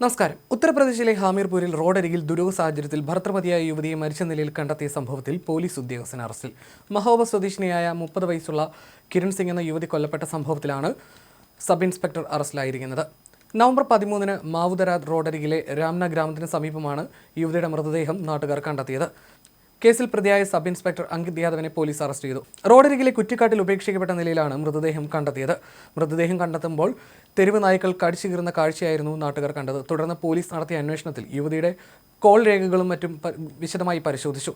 നമസ്കാരം. ഉത്തർപ്രദേശിലെ ഹാമീർപൂരിൽ റോഡരികിൽ ദുരൂഹ സാഹചര്യത്തിൽ ഭർത്തൃമതിയായ യുവതിയെ മരിച്ച നിലയിൽ കണ്ടെത്തിയ സംഭവത്തിൽ പോലീസ് ഉദ്യോഗസ്ഥൻ അറസ്റ്റിൽ. മഹോബ സ്വദേശിനിയായ 30 വയസ്സുള്ള കിരൺ സിംഗ് എന്ന യുവതി കൊല്ലപ്പെട്ട സംഭവത്തിലാണ് സബ് ഇൻസ്പെക്ടർ അറസ്റ്റിലായിരിക്കുന്നത്. നവംബർ 13-ന് മാവുതര റോഡരികിലെ രാംന ഗ്രാമത്തിന് സമീപമാണ് യുവതിയുടെ മൃതദേഹം നാട്ടുകാർ കണ്ടെത്തിയത്. കേസിൽ പ്രതിയായ സബ് ഇൻസ്പെക്ടർ അങ്കിത് യാദവിനെ പോലീസ് അറസ്റ്റ് ചെയ്തു. റോഡരികിലെ കുറ്റിക്കാട്ടിൽ ഉപേക്ഷിക്കപ്പെട്ട നിലയിലാണ് മൃതദേഹം കണ്ടെത്തിയത്. മൃതദേഹം കണ്ടെത്തുമ്പോൾ തെരുവ് നായ്ക്കൾ കടിച്ചു കീറുന്ന കാഴ്ചയായിരുന്നു നാട്ടുകാർ കണ്ടത്. തുടർന്ന് പോലീസ് നടത്തിയ അന്വേഷണത്തിൽ യുവതിയുടെ കോൾ രേഖകളും മറ്റും വിശദമായി പരിശോധിച്ചു.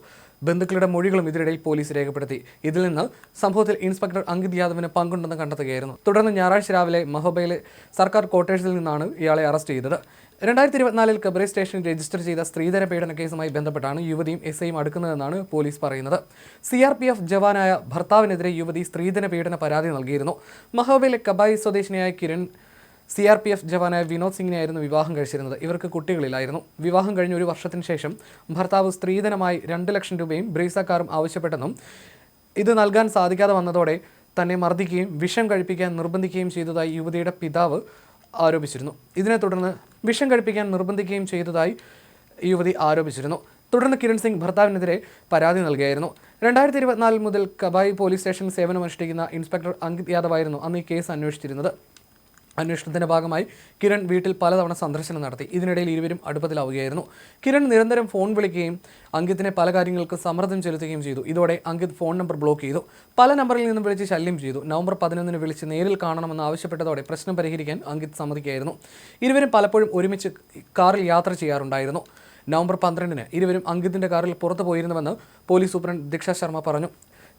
ബന്ധുക്കളുടെ മൊഴികളും ഇതിനിടയിൽ പോലീസ് രേഖപ്പെടുത്തി. ഇതിൽ നിന്ന് സംഭവത്തിൽ ഇൻസ്പെക്ടർ അങ്കിത് യാദവിന് പങ്കുണ്ടെന്ന് കണ്ടെത്തുകയായിരുന്നു. തുടർന്ന് ഞായറാഴ്ച രാവിലെ മഹോബയിലെ സർക്കാർ ക്വാർട്ടേഴ്സിൽ നിന്നാണ് ഇയാളെ അറസ്റ്റ് ചെയ്തത്. 2024-ൽ കബ്രെ സ്റ്റേഷനിൽ രജിസ്റ്റർ ചെയ്ത സ്ത്രീധന പീഡന കേസുമായി ബന്ധപ്പെട്ടാണ് യുവതിയും എസ്ഐയും അടുക്കുന്നതെന്നാണ് പോലീസ് പറയുന്നത്. CRPF ജവാനായ ഭർത്താവിനെതിരെ യുവതി സ്ത്രീധന പീഡന പരാതി നൽകിയിരുന്നു. മഹോബയിലെ കബായി സ്വദേശിനിയായ കിരൺ CRPF ജവാനായ വിനോദ് സിംഗിനെയായിരുന്നു വിവാഹം കഴിച്ചിരുന്നത്. ഇവർക്ക് കുട്ടികളിലായിരുന്നു. വിവാഹം കഴിഞ്ഞ 1 വർഷത്തിന് ശേഷം ഭർത്താവ് സ്ത്രീധനമായി 2 ലക്ഷം രൂപയും ബ്രീസ കാറും ആവശ്യപ്പെട്ടെന്നും ഇത് നൽകാൻ സാധിക്കാതെ വന്നതോടെ തന്നെ മർദ്ദിക്കുകയും വിഷം കഴിപ്പിക്കാൻ നിർബന്ധിക്കുകയും ചെയ്തതായി യുവതിയുടെ പിതാവ് ആരോപിച്ചിരുന്നു. ഇതിനെ തുടർന്ന് വിഷം കഴിപ്പിക്കാൻ നിർബന്ധിക്കുകയും ചെയ്തതായി യുവതി ആരോപിച്ചിരുന്നു. തുടർന്ന് കിരൺ സിംഗ് ഭർത്താവിനെതിരെ പരാതി നൽകിയായിരുന്നു. 2024 മുതൽ കബായി പോലീസ് സ്റ്റേഷനിൽ സേവനമനുഷ്ഠിക്കുന്ന ഇൻസ്പെക്ടർ അങ്കിത് യാദവായിരുന്നു അന്ന് ഈ കേസ് അന്വേഷിച്ചിരുന്നത്. അന്വേഷണത്തിന്റെ ഭാഗമായി കിരൺ വീട്ടിൽ പലതവണ സന്ദർശനം നടത്തി. ഇതിനിടയിൽ ഇരുവരും അടുപ്പത്തിലാവുകയായിരുന്നു. കിരൺ നിരന്തരം ഫോൺ വിളിക്കുകയും അങ്കിത്തിനെ പല കാര്യങ്ങൾക്ക് സമ്മർദ്ദം ചെലുത്തുകയും ചെയ്തു. ഇതോടെ അങ്കിത് ഫോൺ നമ്പർ ബ്ലോക്ക് ചെയ്തു. പല നമ്പറിൽ നിന്നും വിളിച്ച് ശല്യം ചെയ്തു. നവംബർ 11-ന് വിളിച്ച് നേരിൽ കാണണമെന്ന് ആവശ്യപ്പെട്ടതോടെ പ്രശ്നം പരിഹരിക്കാൻ അങ്കിത് സമ്മതിക്കുകയായിരുന്നു. ഇരുവരും പലപ്പോഴും ഒരുമിച്ച് കാറിൽ യാത്ര ചെയ്യാറുണ്ടായിരുന്നു. നവംബർ 12-ന് ഇരുവരും അങ്കിത്തിന്റെ കാറിൽ പുറത്തു പോയിരുന്നുവെന്ന് പോലീസ് സൂപ്രണ്ട് ദീക്ഷ ശർമ്മ പറഞ്ഞു.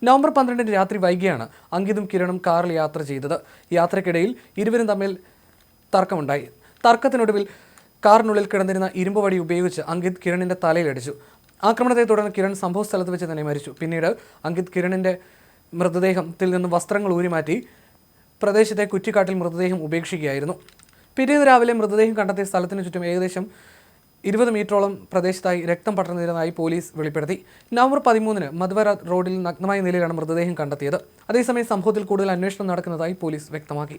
നവംബർ 12-ന് രാത്രി വൈകിയാണ് അങ്കിതും കിരണും കാറിൽ യാത്ര ചെയ്തത്. യാത്രക്കിടയിൽ ഇരുവരും തമ്മിൽ തർക്കമുണ്ടായി. തർക്കത്തിനൊടുവിൽ കാറിനുള്ളിൽ കിടന്നിരുന്ന ഇരുമ്പ് വടി ഉപയോഗിച്ച് അങ്കിത് കിരണിന്റെ തലയിലടിച്ചു. ആക്രമണത്തെ തുടർന്ന് കിരൺ സംഭവ സ്ഥലത്ത് വെച്ച് തന്നെ മരിച്ചു. പിന്നീട് അങ്കിത് കിരണിന്റെ മൃതദേഹത്തിൽ നിന്നും വസ്ത്രങ്ങൾ ഊരിമാറ്റി പ്രദേശത്തെ കുറ്റിക്കാട്ടിൽ മൃതദേഹം ഉപേക്ഷിക്കുകയായിരുന്നു. പിറ്റേന്ന് രാവിലെ മൃതദേഹം കണ്ടെത്തിയ സ്ഥലത്തിന് ചുറ്റും ഏകദേശം 20 മീറ്ററോളം പ്രദേശത്തായി രക്തം പടർന്നിരുന്നതായി പോലീസ് വെളിപ്പെടുത്തി. നവംബർ 13-ന് മധുവര റോഡിൽ നഗ്നമായ നിലയിലാണ് മൃതദേഹം കണ്ടെത്തിയത്. അതേസമയം സംഭവത്തിൽ കൂടുതൽ അന്വേഷണം നടക്കുന്നതായി പോലീസ് വ്യക്തമാക്കി.